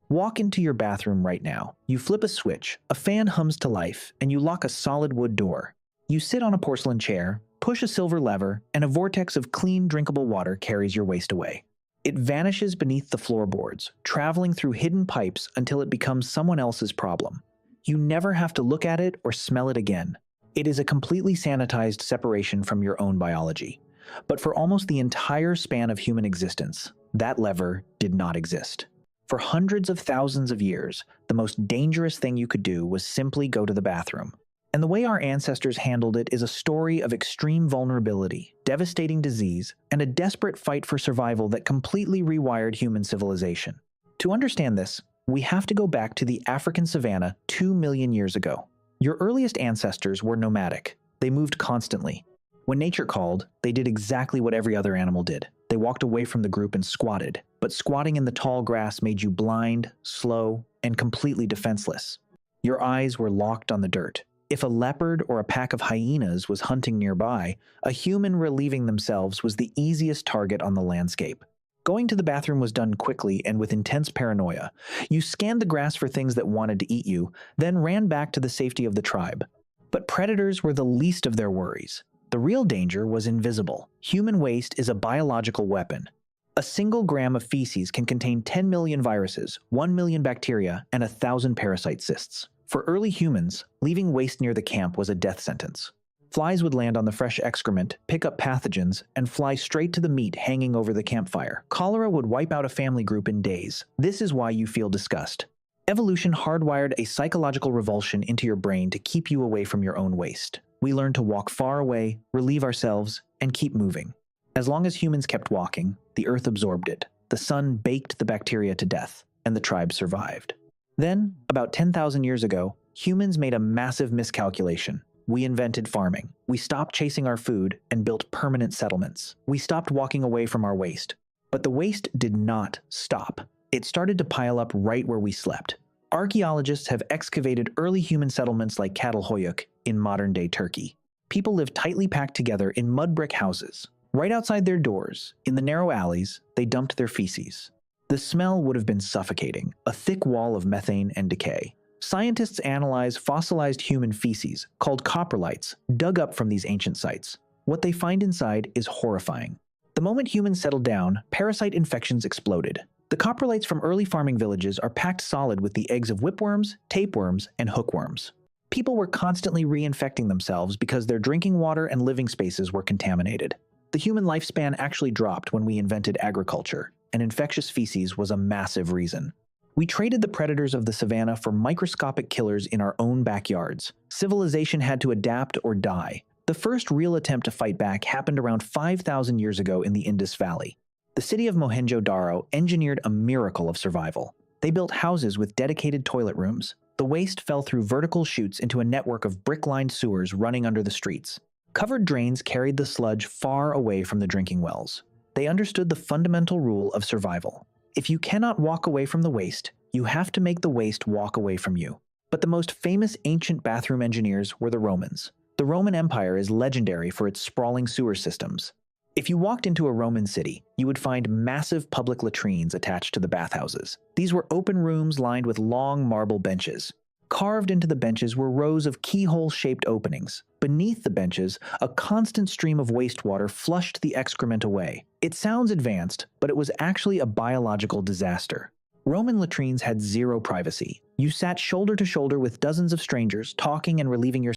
Walk into your bathroom right now. You flip a switch, a fan hums to life, and you lock a solid wood door. You sit on a porcelain chair, push a silver lever, and a vortex of clean, drinkable water carries your waste away. It vanishes beneath the floorboards, traveling through hidden pipes until it becomes someone else's problem. You never have to look at it or smell it again. It is a completely sanitized separation from your own biology. But for almost the entire span of human existence, that lever did not exist. For hundreds of thousands of years, the most dangerous thing you could do was simply go to the bathroom. And the way our ancestors handled it is a story of extreme vulnerability, devastating disease, and a desperate fight for survival that completely rewired human civilization. To understand this, we have to go back to the African savanna 2 million years ago. Your earliest ancestors were nomadic. They moved constantly. When nature called, they did exactly what every other animal did. They walked away from the group and squatted. But squatting in the tall grass made you blind, slow, and completely defenseless. Your eyes were locked on the dirt. If a leopard or a pack of hyenas was hunting nearby, a human relieving themselves was the easiest target on the landscape. Going to the bathroom was done quickly and with intense paranoia. You scanned the grass for things that wanted to eat you, then ran back to the safety of the tribe. But predators were the least of their worries. The real danger was invisible. Human waste is a biological weapon. A single gram of feces can contain 10 million viruses, 1 million bacteria, and 1,000 parasite cysts. For early humans, leaving waste near the camp was a death sentence. Flies would land on the fresh excrement, pick up pathogens, and fly straight to the meat hanging over the campfire. Cholera would wipe out a family group in days. This is why you feel disgust. Evolution hardwired a psychological revulsion into your brain to keep you away from your own waste. We learned to walk far away, relieve ourselves, and keep moving. As long as humans kept walking, the earth absorbed it. The sun baked the bacteria to death, and the tribe survived. Then, about 10,000 years ago, humans made a massive miscalculation. We invented farming. We stopped chasing our food and built permanent settlements. We stopped walking away from our waste. But the waste did not stop. It started to pile up right where we slept. Archaeologists have excavated early human settlements like Catalhoyuk in modern-day Turkey. People lived tightly packed together in mud brick houses. Right outside their doors, in the narrow alleys, they dumped their feces. The smell would have been suffocating, a thick wall of methane and decay. Scientists analyze fossilized human feces, called coprolites, dug up from these ancient sites. What they find inside is horrifying. The moment humans settled down, parasite infections exploded. The coprolites from early farming villages are packed solid with the eggs of whipworms, tapeworms, and hookworms. People were constantly reinfecting themselves because their drinking water and living spaces were contaminated. The human lifespan actually dropped when we invented agriculture, and infectious feces was a massive reason. We traded the predators of the savanna for microscopic killers in our own backyards. Civilization had to adapt or die. The first real attempt to fight back happened around 5,000 years ago in the Indus Valley. The city of Mohenjo-Daro engineered a miracle of survival. They built houses with dedicated toilet rooms. The waste fell through vertical chutes into a network of brick-lined sewers running under the streets. Covered drains carried the sludge far away from the drinking wells. They understood the fundamental rule of survival. If you cannot walk away from the waste, you have to make the waste walk away from you. But the most famous ancient bathroom engineers were the Romans. The Roman Empire is legendary for its sprawling sewer systems. If you walked into a Roman city, you would find massive public latrines attached to the bathhouses. These were open rooms lined with long marble benches. Carved into the benches were rows of keyhole-shaped openings. Beneath the benches, a constant stream of wastewater flushed the excrement away. It sounds advanced, but it was actually a biological disaster. Roman latrines had zero privacy. You sat shoulder to shoulder with dozens of strangers, talking and relieving yourself